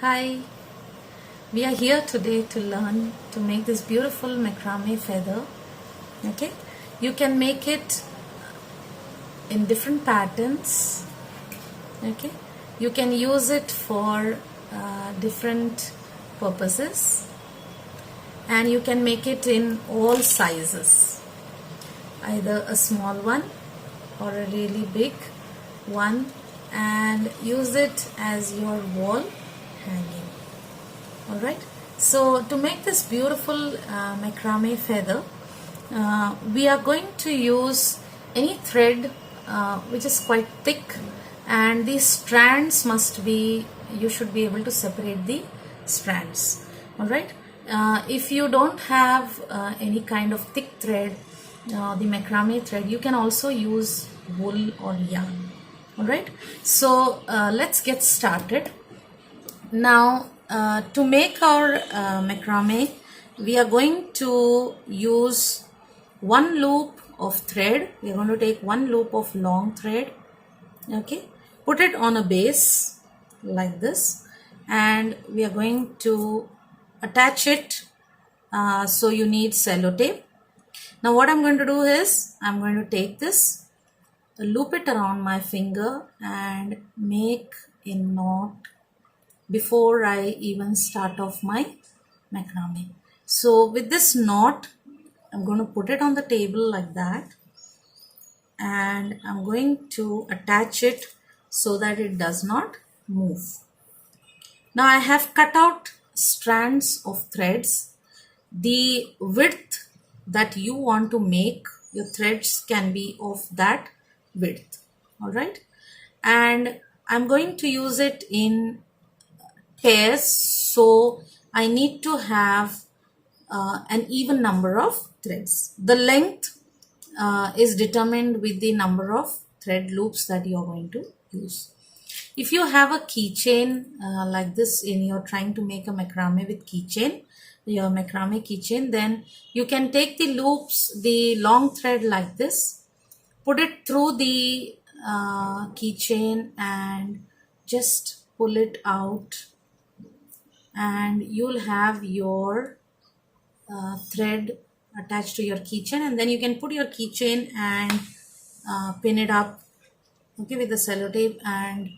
Hi, we are here today to learn to make this beautiful macrame feather. Okay, you can make it in different patterns. Okay, you can use it for different purposes, and you can make it in all sizes, either a small one or a really big one, and use it as your wall hanging. Alright, so to make this beautiful macrame feather, we are going to use any thread which is quite thick, and these strands must be, you should be able to separate the strands. Alright, if you don't have any kind of thick thread, the macrame thread, you can also use wool or yarn. Alright, so let's get started. Now to make our macrame, we are going to use one loop of thread. We are going to take one loop of long thread, okay, put it on a base like this, and we are going to attach it. So you need sellotape. Now what I'm going to do is, I'm going to take this, loop it around my finger and make a knot before I even start off my macrame. So with this knot, I'm going to put it on the table like that, and I'm going to attach it so that it does not move. Now I have cut out strands of threads. The width that you want to make your threads can be of that width. Alright, and I'm going to use it in pairs, so I need to have an even number of threads. The length is determined with the number of thread loops that you are going to use. If you have a keychain like this, in you're trying to make a macrame with keychain, your macrame keychain, then you can take the loops, the long thread like this, put it through the keychain and just pull it out, and you'll have your thread attached to your keychain, and then you can put your keychain and pin it up, okay, with the sellotape, and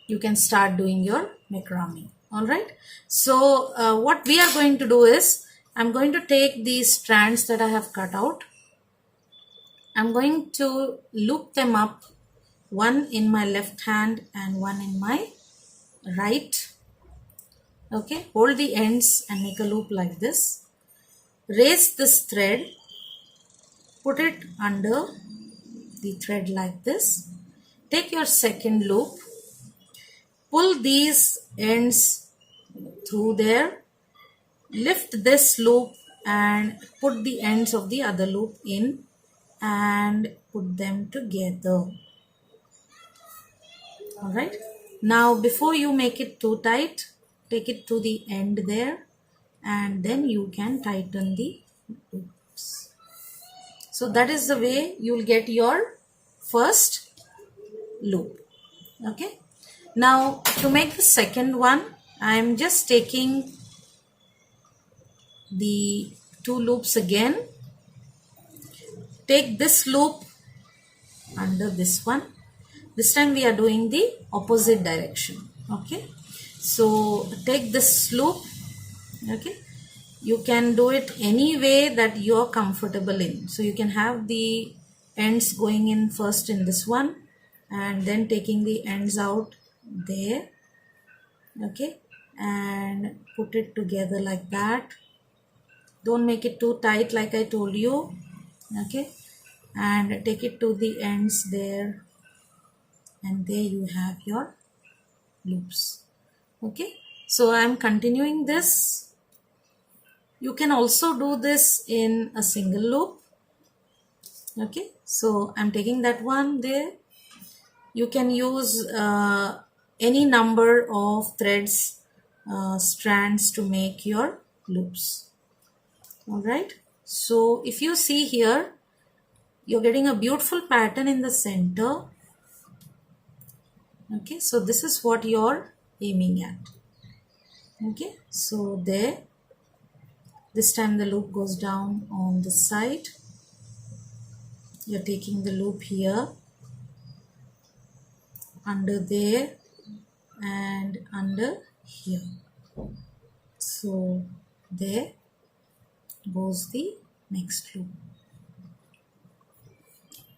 you can start doing your macrame. All right, so what we are going to do is, I'm going to take these strands that I have cut out, I'm going to loop them up, one in my left hand and one in my right. Okay, hold the ends and make a loop like this. Raise this thread, put it under the thread like this. Take your second loop, pull these ends through there, lift this loop and put the ends of the other loop in and put them together. Alright, now before you make it too tight, take it to the end there, and then you can tighten the loops. So that is the way you will get your first loop. Okay, now to make the second one, I am just taking the two loops again. Take this loop under this one. This time we are doing the opposite direction. Okay, so take this loop. Okay, you can do it any way that you are comfortable in. So you can have the ends going in first in this one, and then taking the ends out there. Okay, and put it together like that. Don't make it too tight like I told you. Okay, and take it to the ends there, and there you have your loops. Okay, so I'm continuing this. You can also do this in a single loop. Okay, so I'm taking that one there. You can use any number of threads, strands to make your loops. Alright, so if you see here, you're getting a beautiful pattern in the center. Okay, so this is what you're aiming at. Okay, so there, this time the loop goes down on this side. You're taking the loop here, under there, and under here. So there goes the next loop.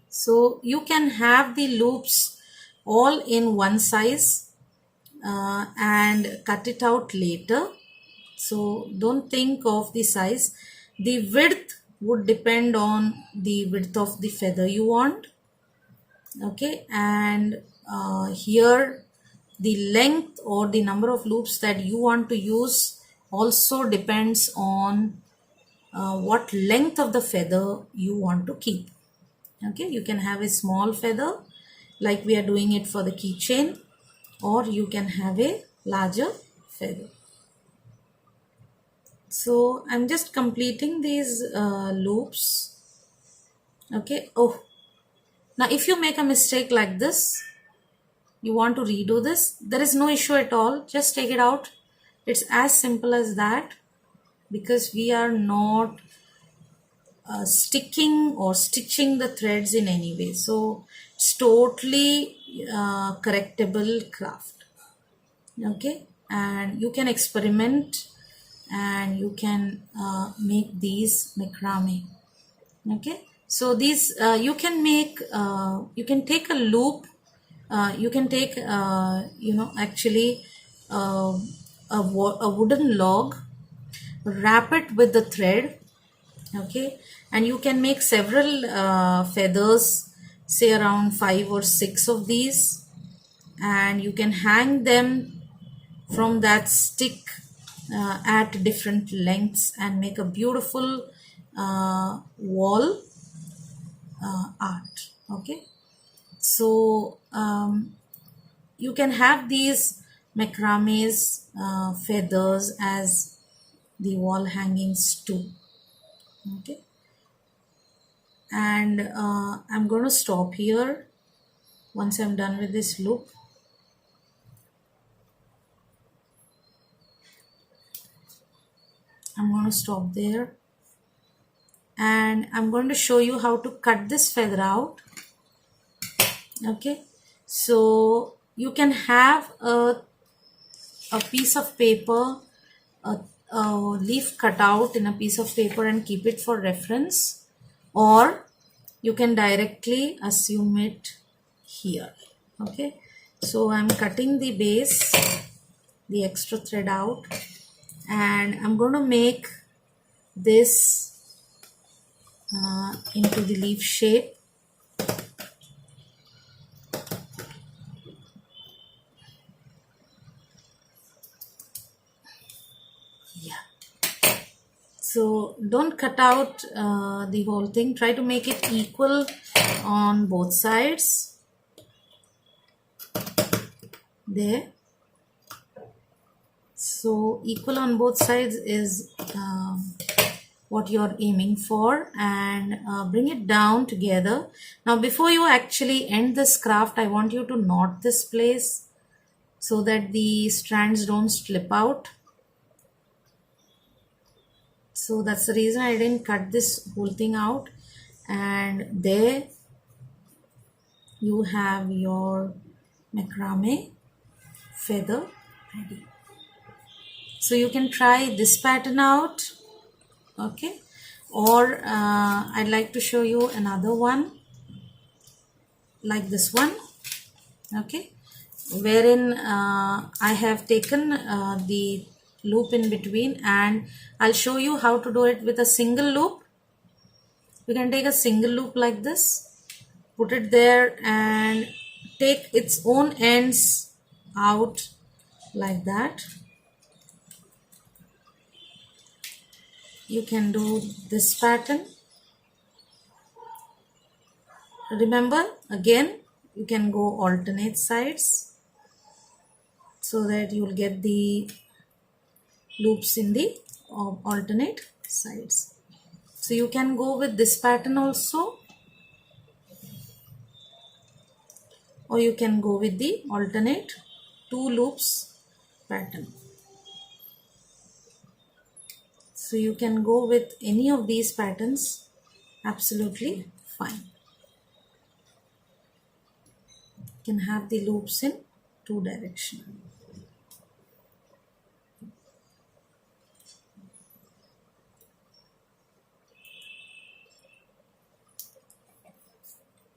So you can have the loops all in one size and cut it out later. So don't think of the size. The width would depend on the width of the feather you want. Okay, and here the length or the number of loops that you want to use also depends on what length of the feather you want to keep. Okay, you can have a small feather like we are doing it for the keychain, or you can have a larger feather. So I'm just completing these loops. Okay, oh, now if you make a mistake like this, you want to redo this, there is no issue at all, just take it out. It's as simple as that, because we are not sticking or stitching the threads in any way, so it's totally correctable craft. Okay, and you can experiment and you can make these macrame. Okay, so these you can make you can take a loop, you can take actually a wooden log, wrap it with the thread. Okay, and you can make several feathers, say around 5 or 6 of these, and you can hang them from that stick at different lengths and make a beautiful wall art. Okay, so you can have these macrames feathers as the wall hangings too. Okay, and I'm going to stop here once I'm done with this loop. I'm going to stop there, and I'm going to show you how to cut this feather out. Okay, so you can have a piece of paper, a leaf cut out in a piece of paper and keep it for reference, or you can directly assume it here. Okay, so I'm cutting the base, the extra thread out, and I'm going to make this into the leaf shape. Yeah, so don't cut out the whole thing, try to make it equal on both sides. There, so equal on both sides is what you're aiming for, and bring it down together. Now before you actually end this craft, I want you to knot this place so that the strands don't slip out. So that's the reason I didn't cut this whole thing out. And there you have your macrame feather ready. So you can try this pattern out. Okay, or I'd like to show you another one like this one. Okay, wherein I have taken the loop in between, and I'll show you how to do it with a single loop. You can take a single loop like this, put it there and take its own ends out like that. You can do this pattern. Remember, again, you can go alternate sides so that you'll get the loops in the alternate sides. So you can go with this pattern also, or you can go with the alternate 2 loops pattern. So you can go with any of these patterns, absolutely fine. You can have the loops in two direction.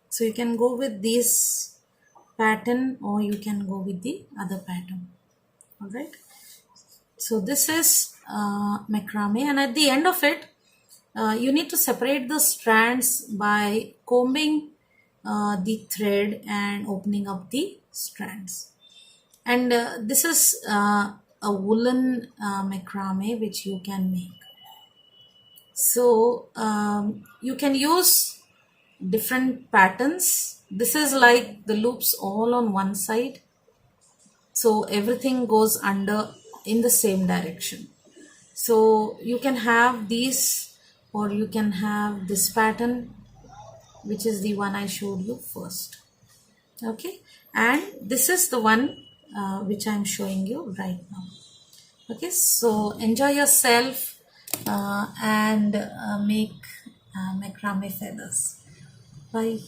So you can go with this pattern or you can go with the other pattern. All right. So this is macrame, and at the end of it, you need to separate the strands by combing the thread and opening up the strands. And this is a woolen macrame which you can make. So you can use different patterns. This is like the loops all on one side, so everything goes under in the same direction. So you can have these or you can have this pattern, which is the one I showed you first. Okay, and this is the one which I'm showing you right now. Okay, so enjoy yourself and make macrame feathers. Bye.